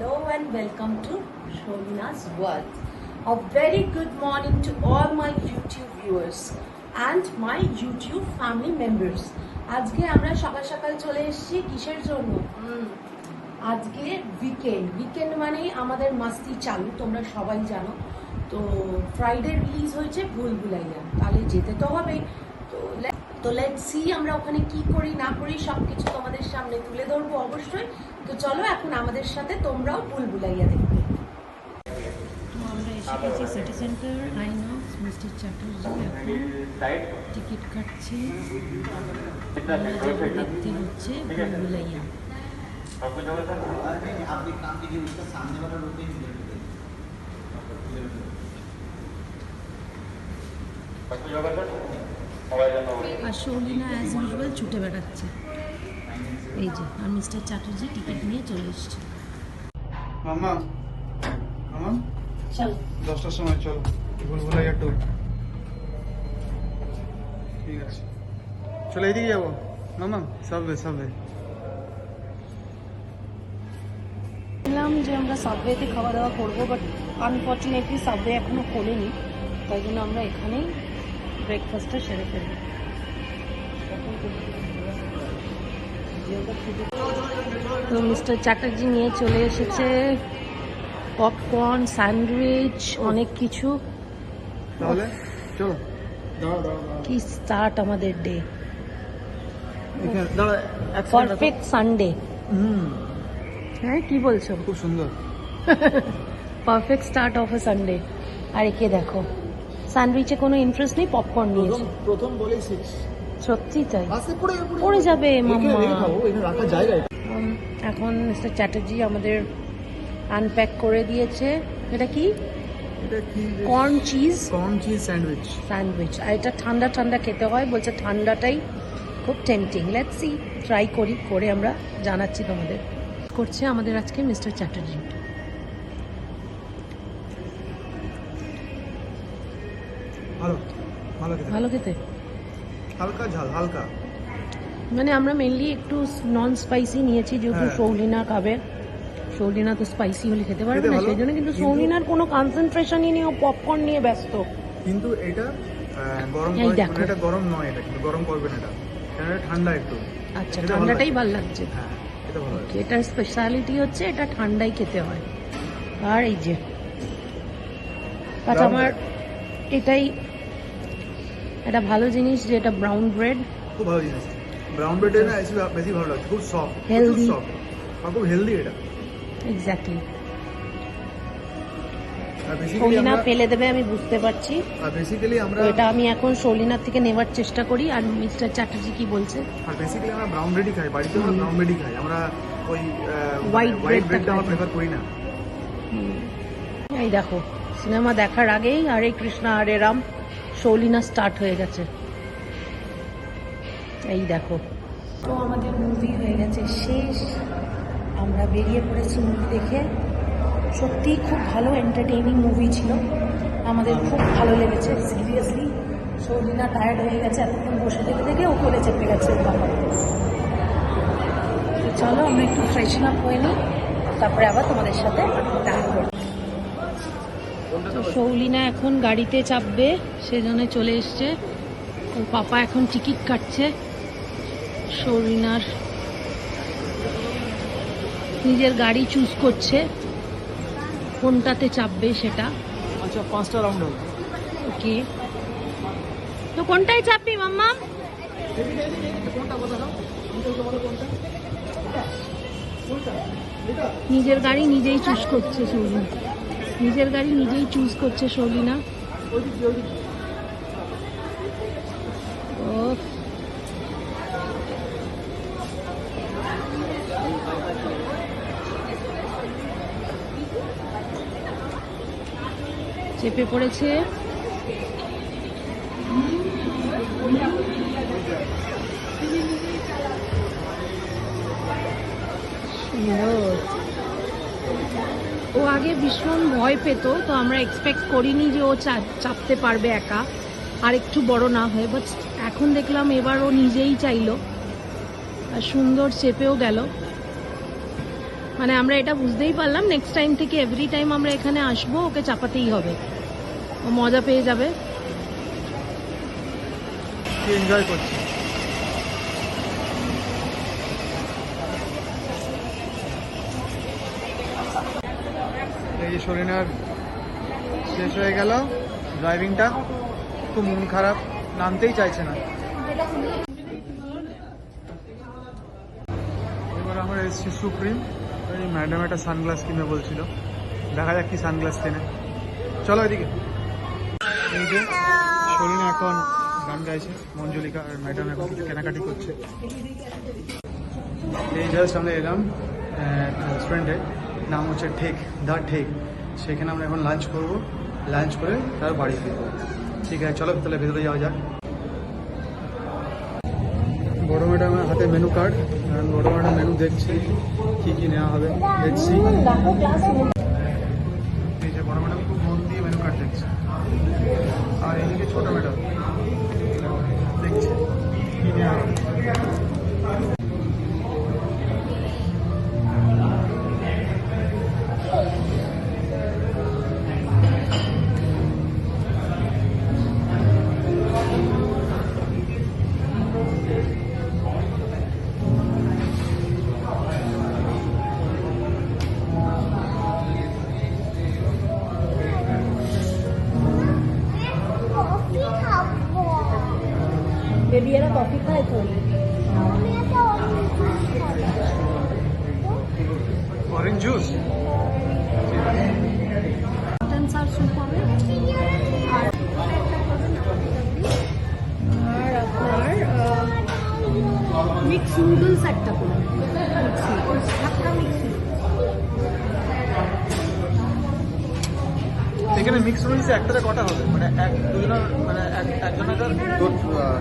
Hello and welcome to Sholina's World. A very good morning to all my YouTube viewers and my YouTube family members. আজকে আমরা সকাল সকাল চলে এসেছি কিসের জন্য? আজকে উইকেন্ড মানে আমাদের মাস্তি চালু, তোমরা সবাই জানো। তো ফ্রাইডে রিলিজ হয়েছে ভুলভুলাইয়া, তাহলে যেতে তো হবে। তো লেটস সি আমরা ওখানে কি করি না করি সবকিছু তোমাদের সামনে তুলে ধরবো অবশ্যই। তো চলো এখন আমাদের সাথে তোমরাও ভুলভুলাইয়া দেখবে। আমরা এসে গেছি city centre INOX, mister Chatterjee এখন টিকিট কাটছে। দেখতে হচ্ছে ভুলভুলাইয়া। আর শৌলিনা অ্যাজ ইউজুয়াল ছুটে বেড়াচ্ছে, এই যে। আর মিস্টার চ্যাটার্জি টিকিট নিয়ে চলে এসছে। মামা মামা চলো 10টার সময় চলো ভুলভুলাইয়া ট্যুর। ঠিক আছে চলে এইদিকে যাবো মামা, সাবওয়ে বললাম যে আমরা সাবওয়েতে খাওয়া দাওয়া করবো, বাট আনফর্চুনেটলি সাবওয়ে এখনো খোলেনি, তাই জন্য আমরা এখানেই ব্রেকফাস্টটা সেরে ফেলবো। তো মিস্টার চ্যাটার্জি নিয়ে চলে এসেছে পপকর্ন, স্যান্ডউইচ, অনেক কিছু। তাহলে চলো কি স্টার্ট আমাদের ডে, দাঁড়া পারফেক্ট সানডে। হ্যাঁ কি বলছো? খুব সুন্দর perfect start of a Sunday. আর একে দেখো, স্যান্ডউইচে কোনো ইন্টারেস্ট নেই, পপকর্ন নিয়েছে। প্রথম বলেই 6 সত্যি তাই পড়ে যাবে মাম্মা। রাখা জায়গা। এখন মিস্টার চ্যাটার্জি আমাদের আনপ্যাক করে দিয়েছে। এটা কি? Corn cheese sandwich. আর এটা ঠান্ডা ঠান্ডা খেতে হয় বলছে, ঠান্ডাটাই খুব টেম্পটিং। লেটস সি, ট্রাই করি, করে আমরা জানাচ্ছি তোমাদের। করছে আমাদের আজকে মিস্টার চ্যাটার্জি। ভালো খেতে, হালকা ঝাল, হালকা মানে আমরা মেনলি একটু নন স্পাইসি নিয়েছি, যেহেতু শৌলিনা খাবে। শৌলিনা তো স্পাইসি হলে খেতে পারবে না, সেই জন্য। কিন্তু শৌলিনার কোনো কনসেন্ট্রেশনই নেই, ও পপকর্ন নিয়ে ব্যস্ত। কিন্তু এটা গরম করে, এটা গরম নয়, এটা কিন্তু গরম করবে না, এটা ঠান্ডা একটু। আচ্ছা, ঠান্ডাটাই ভালো লাগছে। হ্যাঁ, এটা ভালো লাগছে। এটার স্পেশালিটি হচ্ছে এটা ঠান্ডাই খেতে হয়। আর এই যে আমার এটাই একটা ভালো জিনিস, যে এটা ব্রাউন ব্রেড। খুব ভালো জিনিস ব্রাউন ব্রেড, না বেশি ভালো লাগছে, খুব সফট, হেলদি, আর খুব হেলদি এটা। এক্স্যাক্টলি। শৌলিনা ফেলে দেবে আমি বুঝতে পারছি। আর বেসিক্যালি আমরা এটা আমি এখন শৌলিনার থেকে নেওয়ার চেষ্টা করি। আর মিস্টার চ্যাটার্জি কি বলছে? আর বেসিক্যালি আমরা ব্রাউন ব্রেডই খাই, বাড়িতে আমরা ব্রাউন ব্রেডই খাই, আমরা ওই হোয়াইট ব্রেডটা আমরা প্রেফার করি না। এই দেখো, সিনেমা দেখার আগেই হরে কৃষ্ণ হরে রাম শৌলিনা স্টার্ট হয়ে গেছে। এই দেখো, তো আমাদের মুভি হয়ে গেছে শেষ। আমরা বেরিয়ে পড়েছি মুভি দেখে। সত্যিই খুব ভালো এন্টারটেইনিং মুভি ছিল, আমাদের খুব ভালো লেগেছে। সিরিয়াসলি শৌলিনা টায়ার্ড হয়ে গেছে এতক্ষণ বসে থেকে থেকে, ও কোলে চেপে গেছে। তো চলো আমরা একটু ফ্রেশন আপ হয়ে নিই, তারপরে আবার তোমাদের সাথে দেখা করব। তো শৌলিনা এখন গাড়িতে চাপবে, সেজন্য চলে এসছে। ওর পাপা এখন টিকিট কাটছে। শৌলিনার নিজের গাড়ি চুজ করছে কোনটাতে চাপবে সেটা। আচ্ছা, 5টা রাউন্ড হবে। ওকে, তো কোনটায় চাপবি মাম্মা? নিজের গাড়ি নিজেই চুজ করছে শৌলিনা, নিজের গাড়ি নিজেই চুজ করছে শৌলিনা। ও চেপে পড়েছে। ও আগে ভীষণ ভয় পেত, তো আমরা এক্সপেক্ট করিনি যে ও চাপতে পারবে একা, আর একটু বড় না হয়ে। বাট এখন দেখলাম এবার ও নিজেই চাইলো, আর সুন্দর চেপেও গেল। মানে আমরা এটা বুঝতেই পারলাম নেক্সট টাইম থেকে এভরি টাইম আমরা এখানে আসবো ওকে চাপাতেই হবে, ও মজা পেয়ে যাবে। এনজয় করছি। এই যে শরীনার শেষ হয়ে গেল ড্রাইভিংটা, খুব মন খারাপ, নামতেই চাইছে না। এবার আমরা এসেছি সুপ্রিম, এই ম্যাডাম একটা সানগ্লাস কিনে বলছিল, দেখা যাক কি সানগ্লাস কেনে। চলো এদিকে। এই যে শরীনা এখন গান গাইছে, মঞ্জুলিকা, আর ম্যাডাম এখন কিছু কেনাকাটি করছে। এই জাস্ট আমরা এলাম রেস্টুরেন্টে, নাম হচ্ছে ঠেক, দ্য ঠেক। সেখানে আমরা এখন লাঞ্চ করবো, লাঞ্চ করে তারপর বাড়ি ফিরবো। ঠিক আছে চলো তাহলে ভেতরে যাওয়া যাক। বড় ম্যাডামের হাতে মেনু কার্ড, বড় ম্যাডাম মেনু দেখছি কি কি নেওয়া হবে, দেখছি। এই যে বড় ম্যাডাম খুব মন দিয়ে মেনু কার্ড দেখছে, আর এদিকে ছোট ম্যাডাম দেখছে কি নেওয়া হবে। বেবি এরা কফি খায় তো। অরেঞ্জ জুস, মটন সার স্যুপ হবে, আর আপনার মিক্স নুডলস একটা করে, এখানে মিক্স নুডলস একটাতে কটা হবে, মানে দুজনের, মানে একজনের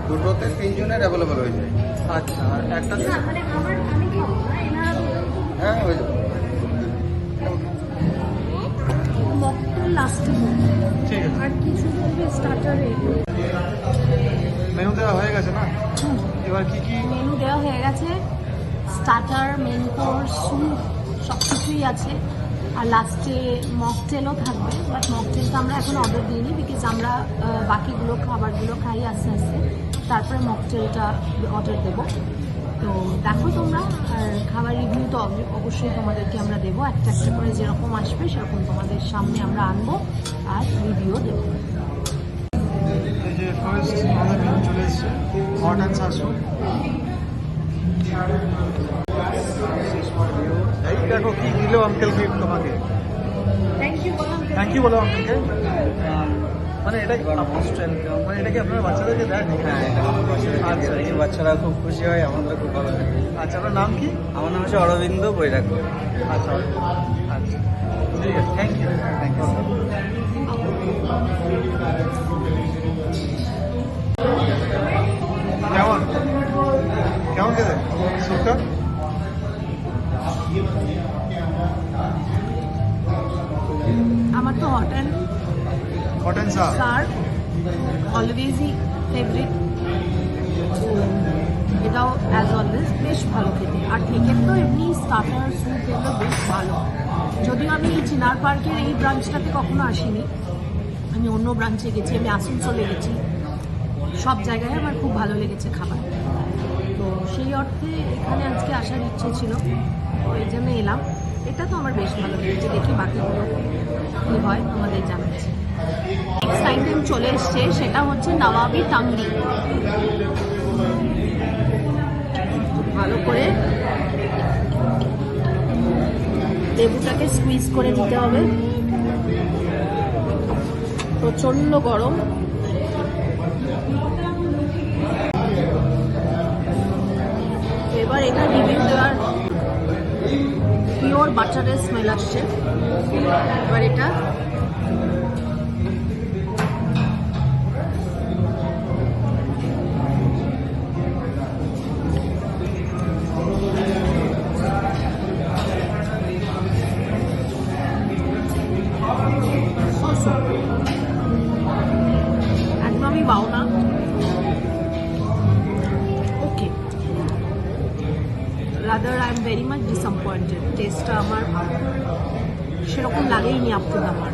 দুটোতে তিনজনের অ্যাভেলেবল হয়ে যায়। আচ্ছা, আর একটাতে মানে আমার আমি খাবো না, এনারা হ্যাঁ হয়ে যাবে। মকটেল লাস্টে ঠিক আছে। আর কিছু বলবে স্টার্টারে। মেনু দেওয়া হয়ে গেছে না, এবার কি কি মেনু দেওয়া হয়ে গেছে, স্টার্টার, মেন কোর্স, স্যুপ সব কিছুই আছে, আর লাস্টে মকটেলও থাকবে। বাট মকটেলটা আমরা এখন অর্ডার দিইনি, বিকজ আমরা বাকিগুলো খাবারগুলো খাই আস্তে আস্তে, তারপরে মকটেলটা অর্ডার দেবো। তো দেখো তোমরা, আর খাবার রিভিউ তো অবশ্যই তোমাদেরকে আমরা দেবো, একটা একটা করে যেরকম আসবে সেরকম তোমাদের সামনে আমরা আনবো আর রিভিউ দেবো। এই যে ফার্স্ট আমাদের মেনু চলে এসেছে, হট অ্যান্ড সাসু। এই দেখো কি দিল আঙ্কেল গিফট তোমাকে। থ্যাংক ইউ থ্যাংক ইউ বলো আঙ্কেলকে। মানে এটা মোস্ট ওয়েলকাম, মানে এটা কি আপনার বাচ্চাদেরকে দেন? হ্যাঁ, এটা আমার বাচ্চারা, এই বাচ্চারা খুব খুশি হয়, আমাদের খুব ভালো লাগে। আচ্ছা, আপনার নাম কি? আমার নাম হচ্ছে অরবিন্দ বৈরাগ্য। আচ্ছা আচ্ছা, ঠিক আছে, থ্যাংক ইউ। Thank you. কেমন কেমন খেতে স্যুপটা? আমার তো hot and hot and sour sour অলওয়েজই ফেভারিট, এটাও অ্যাজ অলওয়েজ বেশ ভালো খেতে। আর ঠেকের তো এমনি স্টার্টার স্যুপ এগুলো বেশ ভালো। যদিও আমি এই চিনার পার্কের এই ব্রাঞ্চটাতে কখনো আসিনি, আমি অন্য ব্রাঞ্চে গেছি, আমি আসানসোলে গেছি, সব জায়গায় আমার খুব ভালো লেগেছে খাবার। তো সেই অর্থে এখানে আজকে আসার ইচ্ছে ছিল, তো এই জন্য এলাম। এটা তো আমার বেশ ভালো লেগেছে, দেখি বাকিগুলো কী হয় আমাদের জানাচ্ছি। নেক্সট আইটেম চলে এসছে, সেটা হচ্ছে নবাবি টাঙ্গি। ভালো করে লেবুটাকে স্কুইজ করে দিতে হবে, প্রচন্ড গরম। এবার এটা রিভিউ দেওয়ার, পিওর বাটারের স্মেল আসছে। এবার এটা একদমই বাও না, ওকে, rather I am very much disappointed. টেস্টটা আমার সেরকম লাগেইনি আপটু আমার,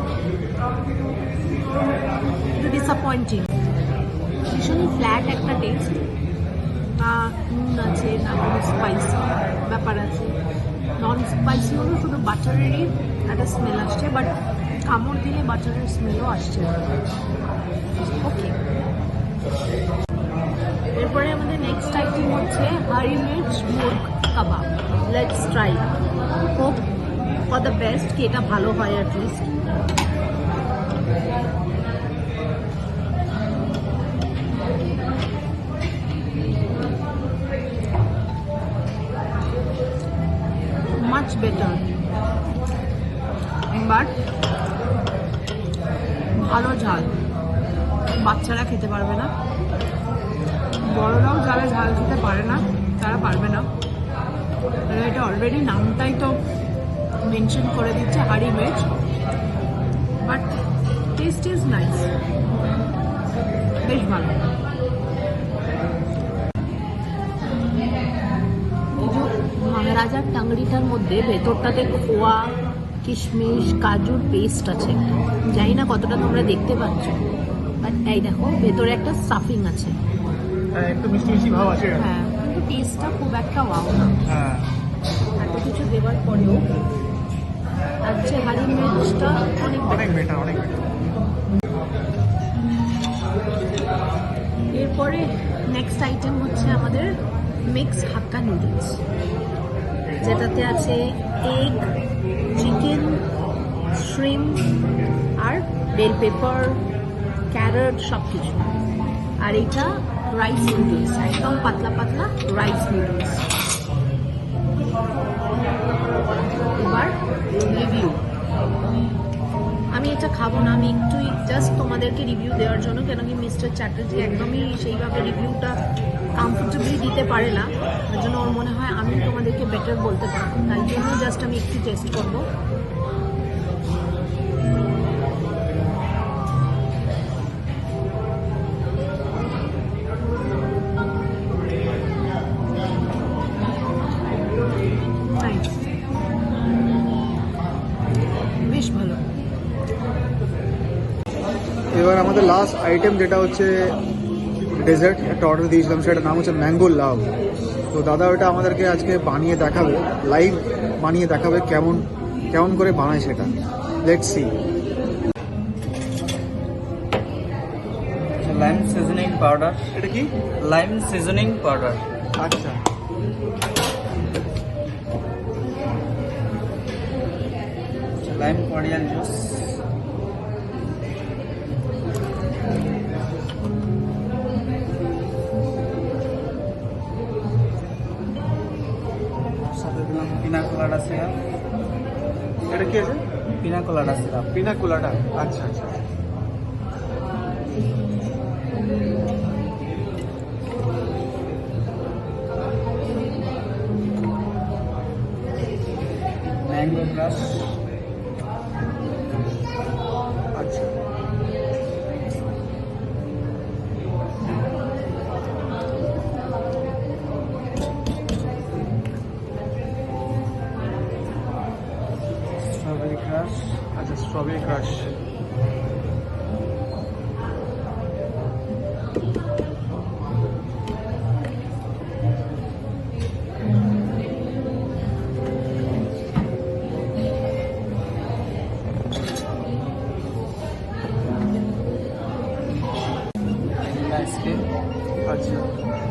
একটু ডিসঅ্যাপয়েন্টিং। ভীষণই ফ্ল্যাট একটা টেস্ট, না নুন আছে না কোনো স্পাইসি ব্যাপার আছে। নন স্পাইসি হলেও শুধু বাটারেরই একটা স্মেল আসছে, বাট কামড় দিলে বাটারের স্মেলও আসছে। ওকে, এরপরে আমাদের নেক্সট আইটেম হচ্ছে hari mirch murg kebab. Let's try, hope for the best কি এটা ভালো হয় অ্যাটলিস্ট। মাচ বেটার, বাট ভালো ঝাল। বাচ্চারা খেতে পারবে না, বড়রাও যারা ঝাল খেতে পারে না তারা পারবে না। এটা অলরেডি নামটাই তো মেনশন করে দিচ্ছে হারি মির্চ, বাট টেস্ট ইজ নাইস, বেশ ভালো। মহারাজার টাংড়িটার মধ্যে ভেতরটাতে খোয়া, কিশমিশ, কাজুর পেস্ট আছে। জানি না কতটা তোমরা দেখতে পাচ্ছ, বাট এই দেখো ভেতরে একটা স্টাফিং আছে। একটু মিষ্টি মিষ্টি ভাব আছে। হ্যাঁ, কিন্তু টেস্টটা খুব একটা ওয়াও না। হ্যাঁ, এত কিছু দেওয়ার পরেও তার চেয়ে হারি মির্চটা অনেক অনেক বেটার, অনেক বেটার। এরপরে নেক্সট আইটেম হচ্ছে আমাদের মিক্স হাক্কা নুডলস, যেটাতে আছে এগ, চিকেন, শ্রিম আর বেল পেপার, ক্যারট সব কিছু। আর এটা রাইস নুডলস, একদম পাতলা পাতলা রাইস নুডলস। এবার রিভিউ, আমি এটা খাবো না, আমি একটু জাস্ট তোমাদেরকে রিভিউ দেওয়ার জন্য, কেন কি মিস্টার চ্যাটার্জি একদমই সেইভাবে রিভিউটা কমফোর্টেবলি দিতে পারে না, তার জন্য ওর মনে হয় আমি তোমাদেরকে বেটার বলতে পারবো, তাই জন্য জাস্ট আমি একটু টেস্ট করবো। বেশ ভালো। এবার আমাদের লাস্ট আইটেম যেটা হচ্ছে ডেজার্ট, একটা অর্ডার দিয়েছিলাম, সেটার নাম হচ্ছে ম্যাঙ্গো লাভ। তো দাদা ওটা আমাদেরকে আজকে বানিয়ে দেখাবে, লাইভ বানিয়ে দেখাবে কেমন কেমন করে বানায় সেটা। Let's see. Lime seasoning powder, এটা কি? লাইম সিজনিং পাউডার, আচ্ছা, লাইম করিয়াল জুস, সাথে দিলাম পিনা কোলাডা সিরাপ। এটা কি আছে? পিনা কোলাডা সিরাপ, পিনা কোলাডা। আচ্ছা আচ্ছা, ম্যাঙ্গো ক্রাশ, আচ্ছা। স্ট্রবেরি ক্রাশ, আচ্ছা, স্ট্রবেরি ক্রাশ। আইসক্রিম, আচ্ছা,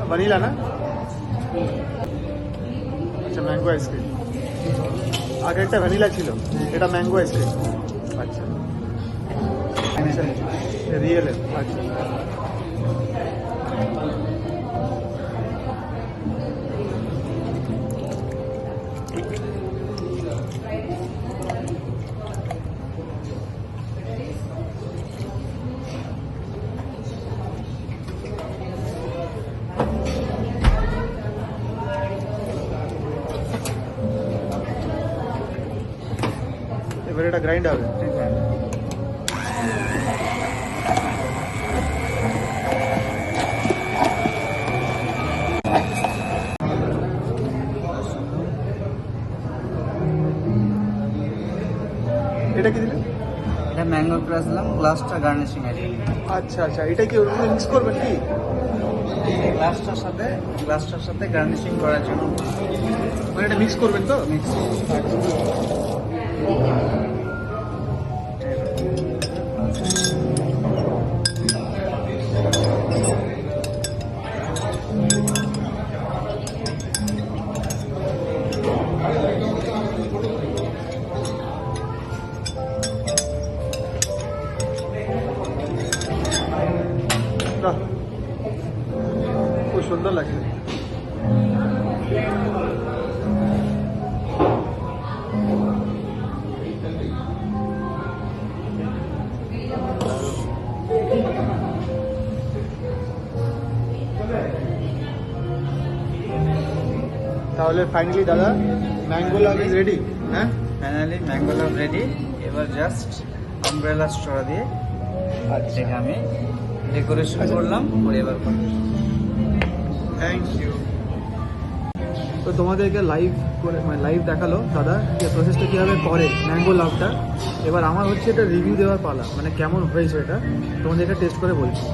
ভ্যানিলা না? আচ্ছা, ম্যাঙ্গো আইসক্রিম। আগে একটা ভ্যানিলা ছিল, এটা ম্যাঙ্গো আইসক্রিম। আচ্ছা আচ্ছা, রিয়েল। আচ্ছা, এবার এটা গ্রাইন্ড হবে। ঠিক আছে। এটা কি দিলেন? এটা ম্যাঙ্গো ক্রাশ দিলাম, গ্লাসটা গার্নিশিং আছে। আচ্ছা আচ্ছা, এটা কি ওর মধ্যে মিক্স করবেন কি? এই গ্লাসটার সাথে গার্নিশিং করার জন্য মানে এটা মিক্স করবেন তো? মিক্স। বাহ, খুব সুন্দর লাগছে। তাহলে ফাইনালি দাদা ম্যাঙ্গো লাভ ইজ রেডি। হ্যাঁ, ফাইনালি ম্যাঙ্গো লাভ রেডি। এবার জাস্ট আমব্রেলা স্ট্র দিয়ে এটাকে আমি ডেকোরেশন করলাম, করে এবার থ্যাংক ইউ। তো তোমাদেরকে লাইভ করে মানে লাইভ দেখালো দাদা যে প্রসেসটা কীভাবে করে ম্যাঙ্গো লাভটা। এবার আমার হচ্ছে এটা রিভিউ দেওয়ার পালা, মানে কেমন হয়েছে এটা তোমাদেরকে টেস্ট করে বলছি।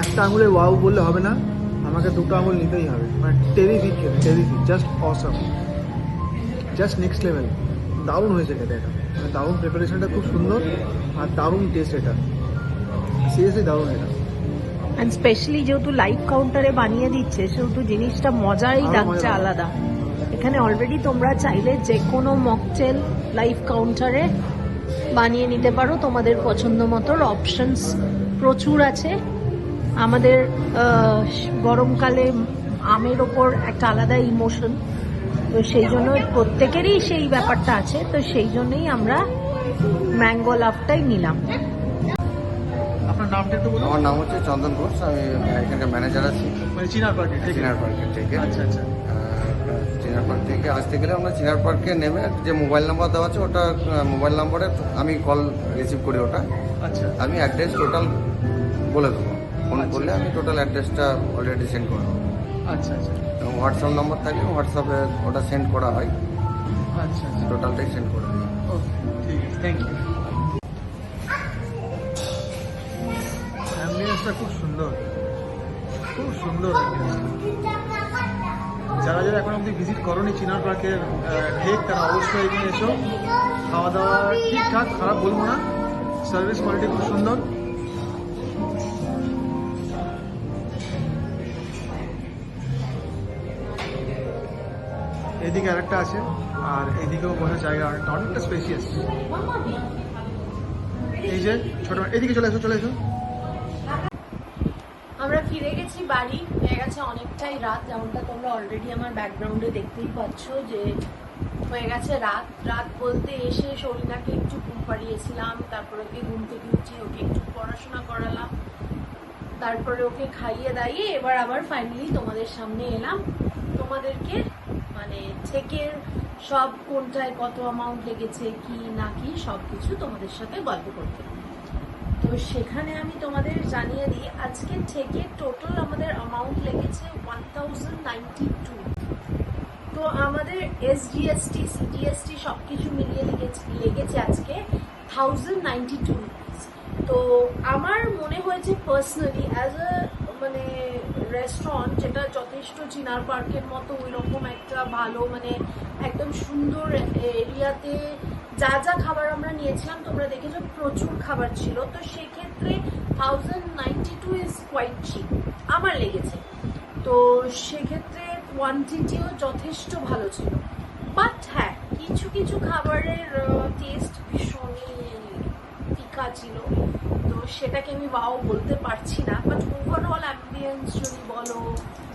একটা আঙুলের ওয়াও বললে হবে না, আমাকে দুটো আঙুল নিতেই হবে। মানে টেরিফিক খেতে, terrific, just awesome, just next level. দারুণ হয়েছে খেতে এটা, মানে দারুণ প্রিপারেশনটা খুব সুন্দর আর দারুণ টেস্ট এটা, সিরিয়াসলি দারুণ এটা। অ্যান্ড স্পেশালি যেহেতু লাইভ কাউন্টারে বানিয়ে দিচ্ছে সেহেতু জিনিসটা মজাই আরো লাগছে মজা। আলাদা। এখানে অলরেডি তোমরা চাইলে যে কোনো মকটেল লাইভ কাউন্টারে বানিয়ে নিতে পারো, তোমাদের পছন্দ মতো অপশনস প্রচুর আছে। আমাদের গরমকালে আমের ওপর একটা আলাদা ইমোশন, তো সেই জন্য প্রত্যেকেরই সেই ব্যাপারটা আছে, তো সেই জন্যই আমরা ম্যাঙ্গো লাভটাই নিলাম। আপনার নামটা একটু বলুন। আমার নাম হচ্ছে চন্দন ঘোষ, আমি এখানকার ম্যানেজার আছি মানে চিনার পার্টি ঠিক আছে। চিনার পার্কের থেকে। আচ্ছা আচ্ছা, চিনার পার্ক থেকে আসতে গেলে আমরা চিনার পার্কে নেমে যে মোবাইল নাম্বার দেওয়া আছে ওটা মোবাইল নাম্বারে আমি কল রিসিভ করি, ওটা আচ্ছা আমি অ্যাড্রেস টোটাল বলে দেবো। ফোন করলে আমি টোটাল অ্যাড্রেসটা অলরেডি সেন্ড করে দেবো আচ্ছা আচ্ছা এবং হোয়াটসঅ্যাপ নাম্বার থাকলে হোয়াটসঅ্যাপে ওটা সেন্ড করা হয়, আচ্ছা আচ্ছা, টোটালটাই সেন্ড করে দিই। ওকে ঠিক আছে, থ্যাংক ইউ। অ্যাম্বিয়েন্সটা খুব সুন্দর, খুব সুন্দর অ্যাম্বিয়েন্সটা। যারা যারা এখন অবধি ভিজিট করোনি চিনার পার্কের ঠেক, তারা অবশ্যই এখানে এসো। খাওয়া দাওয়া ঠিকঠাক, খারাপ বলবো না, সার্ভিস কোয়ালিটি খুব সুন্দর। এদিকে আরেকটা আছে আর এদিকেও বসার জায়গা অনেকটা স্পেশিয়াস। এই যে ছোট, এদিকে চলে এসো, চলে এসো। আমরা ফিরে গেছি বাড়ি, হয়ে গেছে অনেকটাই রাত, যেমনটা তোমরা অলরেডি আমার ব্যাকগ্রাউন্ডে দেখতেই পাচ্ছ যে হয়ে গেছে রাত। রাত বলতে এসে শরীরাকে একটু ঘুম পাড়িয়েছিলাম, তারপরে ওকে ঘুম থেকে উঠিয়ে ওকে একটু পড়াশোনা করালাম, তারপরে ওকে খাইয়ে দাইয়ে এবার আবার ফাইনালি তোমাদের সামনে এলাম তোমাদেরকে মানে চেকের সব কোনটায় কত অ্যামাউন্ট লেগেছে কি না কি সব কিছু তোমাদের সাথে গল্প করতে। তো সেখানে আমি তোমাদের জানিয়ে দিই আজকে থেকে টোটাল আমাদের অ্যামাউন্ট লেগেছে 1092। তো আমাদের এসজিএসটি সিজিএসটি সবকিছু মিলিয়ে লেগেছে আজকে 1092 রুপিস। তো আমার মনে হয়েছে পার্সোনালি অ্যাজ আ মানে রেস্টুরেন্ট যেটা যথেষ্ট চিনার পার্কের মতো ওই রকম একটা ভালো মানে একদম সুন্দর এরিয়াতে যা যা খাবার আমরা নিয়েছিলাম তোমরা দেখেছো প্রচুর খাবার ছিল, তো সেক্ষেত্রে 1092 ইজ কোয়াইট চিপ আমার লেগেছে। তো সেক্ষেত্রে কোয়ান্টিটিও যথেষ্ট ভালো ছিল, বাট হ্যাঁ কিছু কিছু খাবারের টেস্ট ভীষণই ফিকা ছিল, তো সেটাকে আমি বাও বলতে পারছি না। বাট ওভারঅল অ্যাম্বিয়েন্স যদি বলো,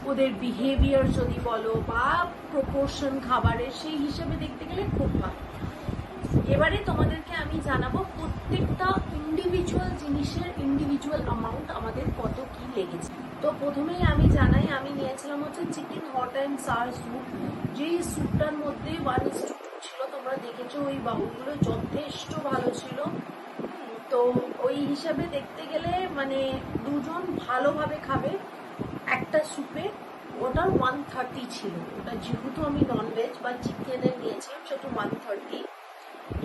ওদের বিহেভিয়ার যদি বলো বা প্রপোর্শন খাবারের, সেই হিসেবে দেখতে গেলে খুব ভালো। এবারে তোমাদেরকে আমি জানাবো প্রত্যেকটা ইন্ডিভিজুয়াল জিনিসের ইন্ডিভিজুয়াল অ্যামাউন্ট আমাদের কত কি লেগেছে। তো প্রথমেই আমি জানাই আমি নিয়েছিলাম হচ্ছে chicken hot and sir soup, যেই স্যুপটার মধ্যে 1:2 ছিল, তোমরা দেখেছো ওই বাউলগুলো যথেষ্ট ভালো ছিল। তো ওই হিসাবে দেখতে গেলে মানে দুজন ভালোভাবে খাবে একটা স্যুপে, ওটা ওটার 130 ছিল। ওটা যেহেতু আমি ননভেজ বা চিকেনের নিয়েছিলাম সেটা 130।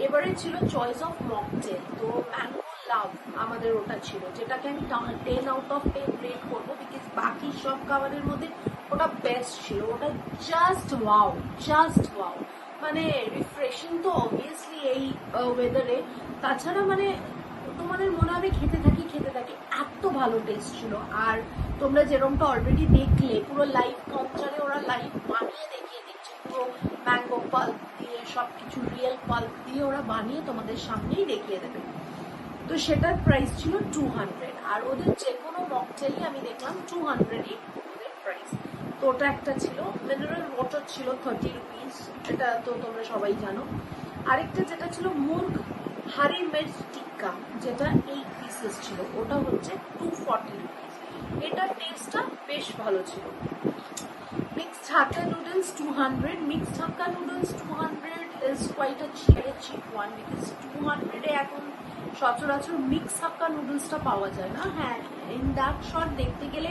এবারে ছিল চয়েস অফ মকটেল, তো ম্যাঙ্গো লাভ আমাদের ওটা ছিল, যেটাকে আমি 10 আউট অফ 10 রেট করবো, বিকজ বাকি সব খাবারের মধ্যে ওটা বেস্ট ছিল। ওটা জাস্ট ওয়াও, জাস্ট ওয়াও, মানে রিফ্রেশিং তো অবভিয়াসলি এই ওয়েদারে। তাছাড়া মানে তোমাদের মনে হবে খেতে থাকি খেতে থাকি, এত ভালো টেস্ট ছিল। আর তোমরা যেরকমটা অলরেডি দেখলে, পুরো লাইভ কাউন্টারে ওরা লাইভ বানিয়ে দেখিয়ে দিচ্ছে, পুরো ম্যাঙ্গো পাল্প দিয়ে সবকিছু রিয়েল পাল্প দিয়ে ওরা বানিয়ে তোমাদের সামনেই দেখিয়ে দেবে। তো সেটার প্রাইস ছিল 200, আর ওদের যে কোনো মকটেলই আমি দেখলাম 200ই ওদের প্রাইস। তো ওটা একটা ছিল। মিনারেল ওয়াটার ছিল 30 রুপিস, এটা তো তোমরা সবাই জানো। আরেকটা যেটা ছিল মুর্গ হারি মির্চ টিক্কা, যেটা 8 পিসেস ছিল, ওটা হচ্ছে 240 রুপিস। এটার টেস্টটা বেশ ভালো ছিল। Mixed Hakka noodles 200. Mixed Hakka noodles 200 is quite a cheap one, because 200 এ এখন সচরাচর মিক্স হাক্কা নুডলসটা পাওয়া যায় না। হ্যাঁ, ইন দ্যাট শর্ট দেখতে গেলে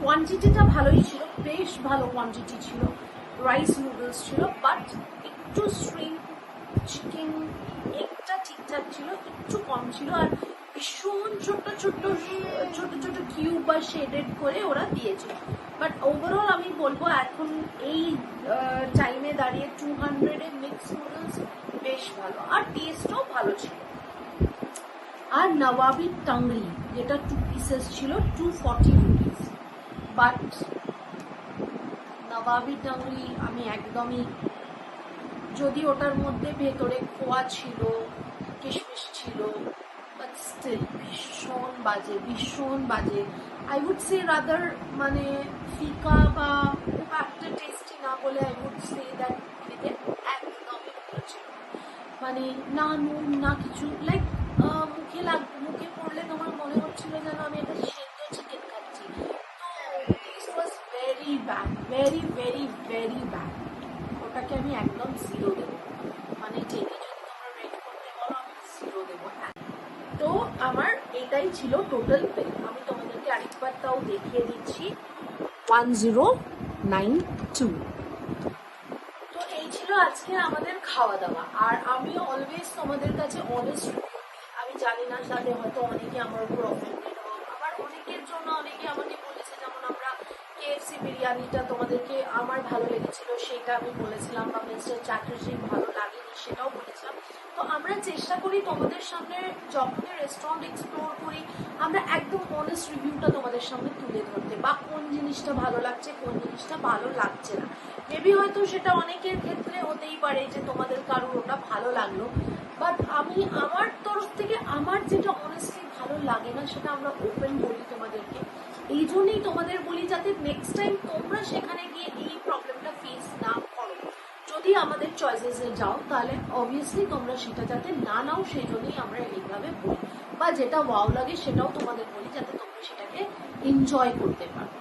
কোয়ান্টিটিটা ভালোই ছিল, বেশ ভালো কোয়ান্টিটি ছিল। রাইস নুডলস ছিল, বাট একটু শ্রিম্প, চিকেন, একটা ঠিকঠাক ছিল, একটু কম ছিল, আর ভীষণ ছোট ছোট ছোট ছোট কিউব বা শেডেড করে ওরা দিয়েছিল। বাট ওভারঅল আমি বলবো এখন এই টাইমে দাঁড়িয়ে 200-এ মিক্স নুডলস বেশ ভালো, আর টেস্টও ভালো ছিল। আর নবাবি টাংরি, যেটা 2 পিসেস ছিল, 240 রুপিস। বাট নবাবি টাংরি আমি একদমই, যদি ওটার মধ্যে ভেতরে খোয়া ছিল, কিশমিশ ছিল, বাট স্টিল ভীষণ বাজে, ভীষণ বাজে। আই উড সে রাদার, মানে ফিকা বা খুব একটা টেস্টি না বলে আই উড সে দ্যাট খেতে একদমই ভালো ছিল। মানে না নুন না কিছু, লাইক মুখে পড়লে তোমার মনে হচ্ছিল যেন আমি একটা সেদ্ধ চিকেন খাচ্ছি। তো test was very bad, very very very bad. ওটাকে আমি একদম 0 দেবো, মানে টেনে যদি তোমরা রেট করতে বলো আমি 0 দেবো। তো আমার এটাই ছিল টোটাল বিল। আমি তোমাদেরকে আরেকবার তাও দেখিয়ে দিচ্ছি, 1092। তো এই ছিল আজকে আমাদের খাওয়া দাওয়া। আর আমিও অলওয়েজ তোমাদের কাছে অনেস্ট রিভিউ দিই। আমি জানি না, সাথে হয়তো অনেকে আমার উপর অফেন্ডেড হোক, আবার অনেকের জন্য অনেকে আমাকে বলেছে, যেমন আমরা কেএফসি বিরিয়ানিটা তোমাদেরকে আমার ভালো লেগেছিল সেটা আমি বলেছিলাম, বা মিস্টার চ্যাটার্জি ভালো লাগেনি সেটাও বলেছিলাম। তো আমরা চেষ্টা করি তোমাদের সামনে যখনই রেস্টুরেন্ট এক্সপ্লোর করি, আমরা একদম অনেস্ট রিভিউটা তোমাদের সামনে তুলে ধরতে, বা কোন জিনিসটা ভালো লাগছে কোন জিনিসটা ভালো লাগছে না। মেবি হয়তো সেটা অনেকের ক্ষেত্রে হতেই পারে যে তোমাদের কারোর ওটা ভালো লাগলো, বাট আমি আমার তরফ থেকে আমার যেটা অনেস্টলি ভালো লাগে না সেটা আমরা ওপেন বলি তোমাদেরকে। এই জন্যই তোমাদের বলি, যাতে নেক্সট টাইম তোমরা সেখানে গিয়ে এই প্রবলেমটা ফেস না করো। যদি আমাদের চয়েসেসে যাও তাহলে অবভিয়াসলি তোমরা সেটা যাতে না নাও, সেই জন্যই আমরা এইভাবে বলি, বা যেটা ওয়াও লাগে সেটাও তোমাদের বলি, যাতে তোমরা সেটাকে এনজয় করতে পারো।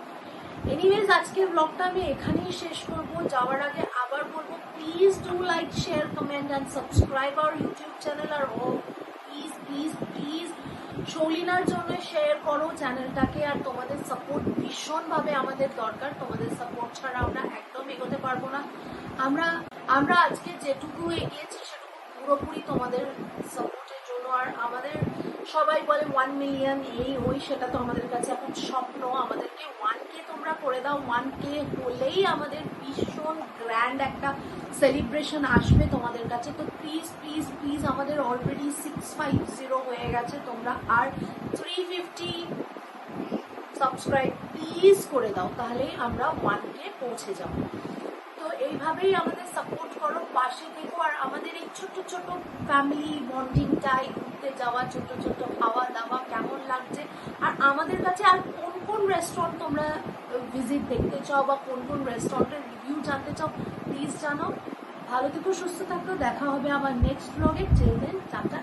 এনিওয়েজ, আজকের ব্লগটা আমি এখানেই শেষ করবো। যাওয়ার আগে আবার বলবো, please do like, share, comment and subscribe our YouTube channel. আর প্লিজ প্লিজ প্লিজ শৌলিনার জন্য শেয়ার করো চ্যানেলটাকে। আর তোমাদের সাপোর্ট ভীষণভাবে আমাদের দরকার, তোমাদের সাপোর্ট ছাড়া আমরা একদম এগোতে পারবো না। আমরা আজকে যেটুকু এগিয়েছি সেটুকু পুরোপুরি তোমাদের সাপোর্টের জন্য। আর আমাদের সবাই বলে 1 মিলিয়ন এই ওই, সেটা তো আমাদের কাছে এখন স্বপ্ন। আমাদেরকে 1K তোমরা করে দাও, 1K হলেই আমাদের ভীষণ গ্র্যান্ড একটা সেলিব্রেশন আসবে তোমাদের কাছে। তো প্লিজ প্লিজ প্লিজ, আমাদের অলরেডি 650 হয়ে গেছে, তোমরা আর 350 সাবস্ক্রাইব প্লিজ করে দাও, তাহলেই আমরা 1K পৌঁছে যাব। তো এইভাবেই আমাদের সাপোর্ট করো, পাশে থেকো। আর আমাদের এই ছোট ছোট ফ্যামিলি বন্ডিংটাই, ঘুরতে যাওয়া, ছোট ছোট খাওয়া দাওয়া কেমন লাগছে, আর আমাদের কাছে আর কোন কোন রেস্টুরেন্ট তোমরা ভিজিট দেখতে চাও, বা কোন কোন রেস্টুরেন্টের রিভিউ জানতে চাও, প্লিজ জানাও। ভালো থেকো, সুস্থ থাকো, দেখা হবে আবার next blog. Till then, tata.